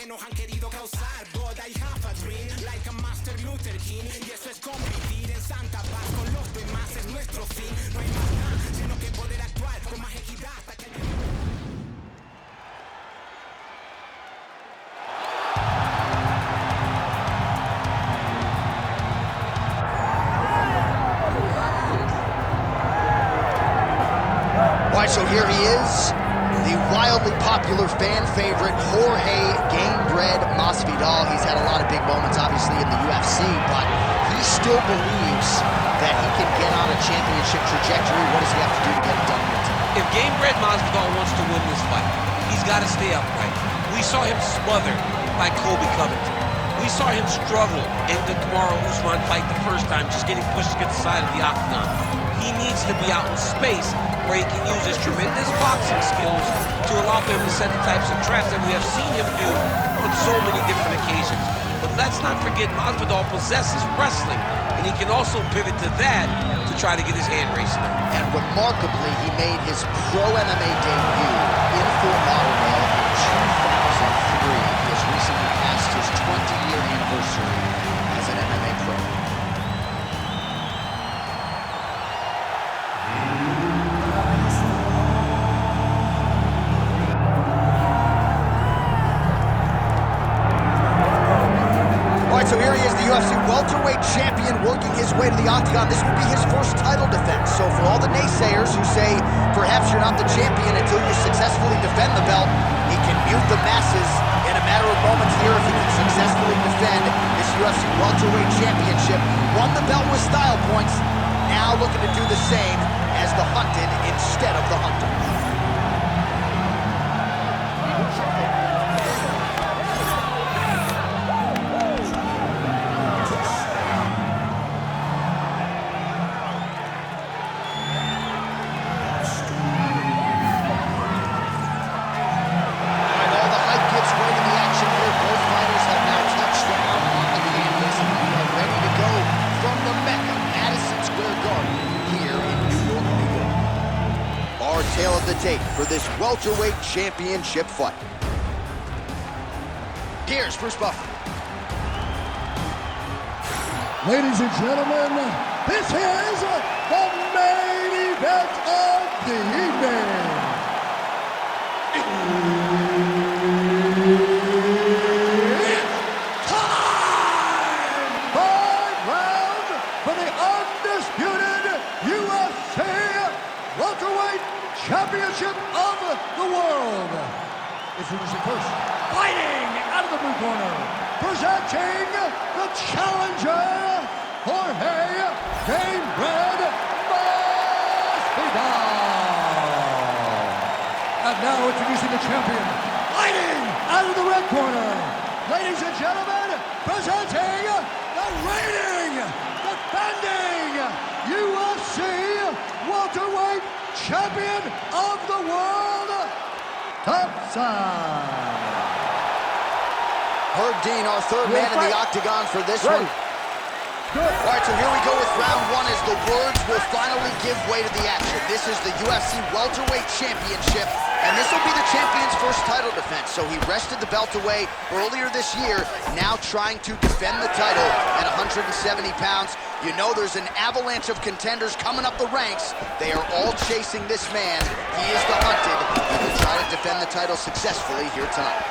que nos han querido causar. But I have a dream, like a Master Luther King. Y eso es convivir en santa paz con los demás, es nuestro fin. No hay más nada, sino que poder actuar con más equidad hasta que... All right, so here he is, the wildly popular fan favorite, Jorge Gamebred Masvidal. He's had a lot of big moments, obviously, in the UFC, but he still believes that he can get on a championship trajectory. What does he have to do to get it done here tonight? If Gamebred Masvidal wants to win this fight, he's got to stay upright. We saw him smothered by Colby Covington. We saw him struggle in the Kamaru Usman fight the first time, just getting pushed against the side of the octagon. He needs to be out in space where he can use his tremendous boxing skills to allow him to set the types of traps that we have seen him do on so many different occasions. But let's not forget Masvidal possesses wrestling, and he can also pivot to that to try to get his hand racing. And remarkably, he made his pro MMA debut in Fort Lauderdale in 2003. He has recently passed his 20-year anniversary as an MMA pro. So here he is, the UFC welterweight champion, working his way to the octagon. This will be his first title defense. So for all the naysayers who say perhaps you're not the champion until you successfully defend the belt, he can mute the masses in a matter of moments here if he can successfully defend this UFC welterweight championship. Won the belt with style points, now looking to do the same as the hunted instead of the hunter. Tale of the tape for this welterweight championship fight. Here's Bruce Buffer. Ladies and gentlemen, this is the main event of the evening. It's time! 5 rounds for the undisputed UFC welterweight championship of the world. Introducing first, fighting out of the blue corner, presenting the challenger, Jorge Gamebred Masvidal. And now introducing the champion, fighting out of the red corner, ladies and gentlemen, presenting the reigning, defending UFC welterweight champion of the world, Thompson. Herb Dean, our third man in the octagon for this one. All right, so here we go with round one as the words will finally give way to the action. This is the UFC welterweight championship, and this will be the champion's first title defense. So he wrested the belt away earlier this year, now trying to defend the title at 170 pounds. You know there's an avalanche of contenders coming up the ranks. They are all chasing this man. He is the hunted. He will try to defend the title successfully here tonight.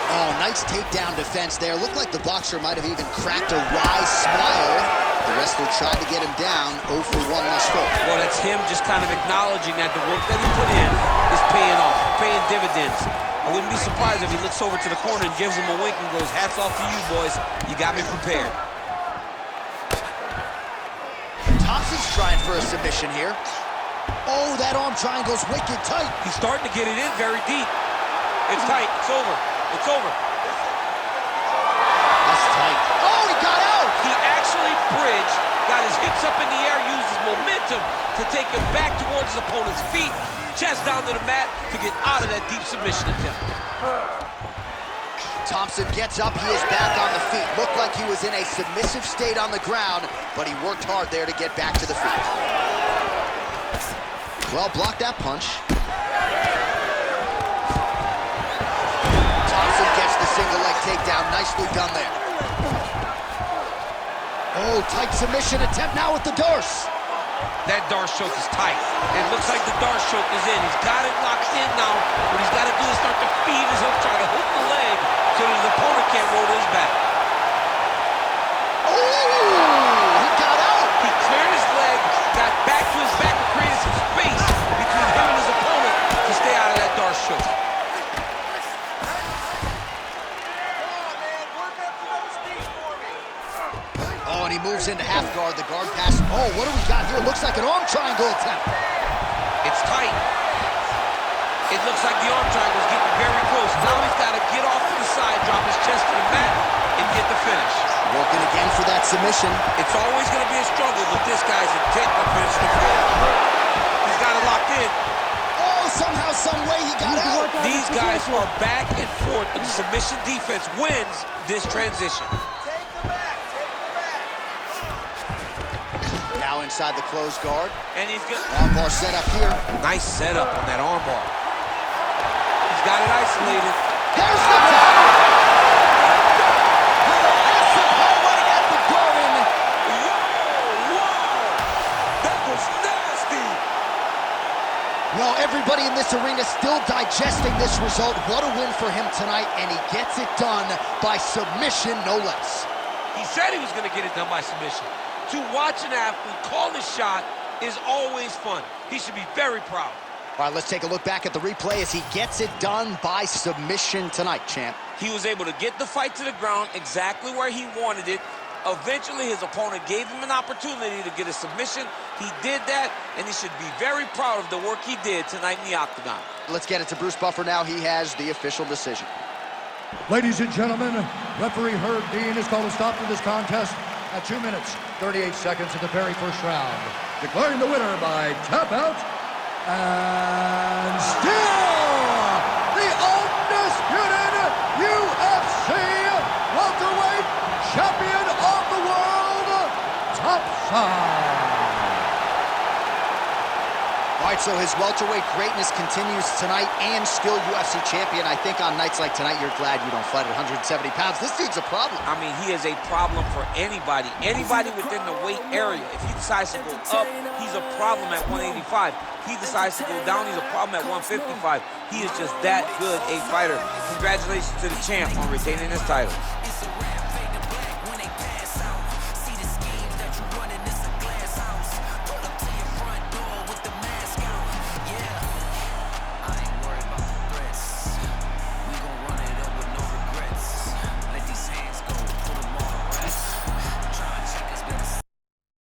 Oh, nice takedown defense there. Looked like the boxer might have even cracked a wry smile. The wrestler tried to get him down, 0 for 1 thus far. Well, that's him just kind of acknowledging that the work that he put in is paying off, paying dividends. I wouldn't be surprised if he looks over to the corner and gives him a wink and goes, hats off to you, boys. You got me prepared. Thompson's trying for a submission here. Oh, that arm triangle's wicked tight. He's starting to get it in very deep. It's tight. It's over. It's over. That's tight. Oh, he got out! He actually bridged, got his hips up in the air, used his momentum to take him back towards his opponent's feet, chest down to the mat to get out of that deep submission attempt. Thompson gets up, he is back on the feet. Looked like he was in a submissive state on the ground, but he worked hard there to get back to the feet. Well, blocked that punch. Thompson gets the Nicely done there. Oh, tight submission attempt now with the Darce. That Darce choke is tight. It looks like the Darce choke is in. He's got it locked in now. What he's got to do is start to feed his hook, try to hook the leg so that his opponent can't roll to his back. Oh, he got out. He cleared his leg, got back to his back, and created some space between him and his opponent to stay out of that Darce choke. Oh, and he moves into half guard. The guard pass. Oh, what do we got here? Looks like an arm triangle attempt. It's tight. It looks like the arm triangle is getting very close. Now he's got to get off to the side, drop his chest to the mat, and get the finish. Working again for that submission. It's always going to be a struggle, but this guy's intent to finish the fight. He's got it locked in. Oh, somehow, some way he got out. These guys are back and forth, and the submission defense wins this transition. Now inside the closed guard. And he's got Armbar set up here. nice setup on that armbar. He's got it isolated. There's the tap. Massive running at the Garden. Wow! That was nasty! Well, everybody in this arena still digesting this result. What a win for him tonight, and he gets it done by submission, no less. He said he was going to get it done by submission. To watch an athlete call the shot is always fun. He should be very proud. All right, let's take a look back at the replay as he gets it done by submission tonight, champ. He was able to get the fight to the ground exactly where he wanted it. Eventually, his opponent gave him an opportunity to get a submission. He did that, and he should be very proud of the work he did tonight in the octagon. Let's get it to Bruce Buffer now. He has the official decision. Ladies and gentlemen, referee Herb Dean has called a stop to this contest at 2 minutes, 38 seconds of the very first round, declaring the winner by tap out, and still the undisputed UFC welterweight champion of the world, Topside. All right, so his welterweight greatness continues tonight, and still UFC champion. I think on nights like tonight, you're glad you don't fight at 170 pounds. This dude's a problem. I mean, he is a problem for anybody. Anybody within the weight area. If he decides to go up, he's a problem at 185. He decides to go down, he's a problem at 155. He is just that good a fighter. Congratulations to the champ on retaining his title.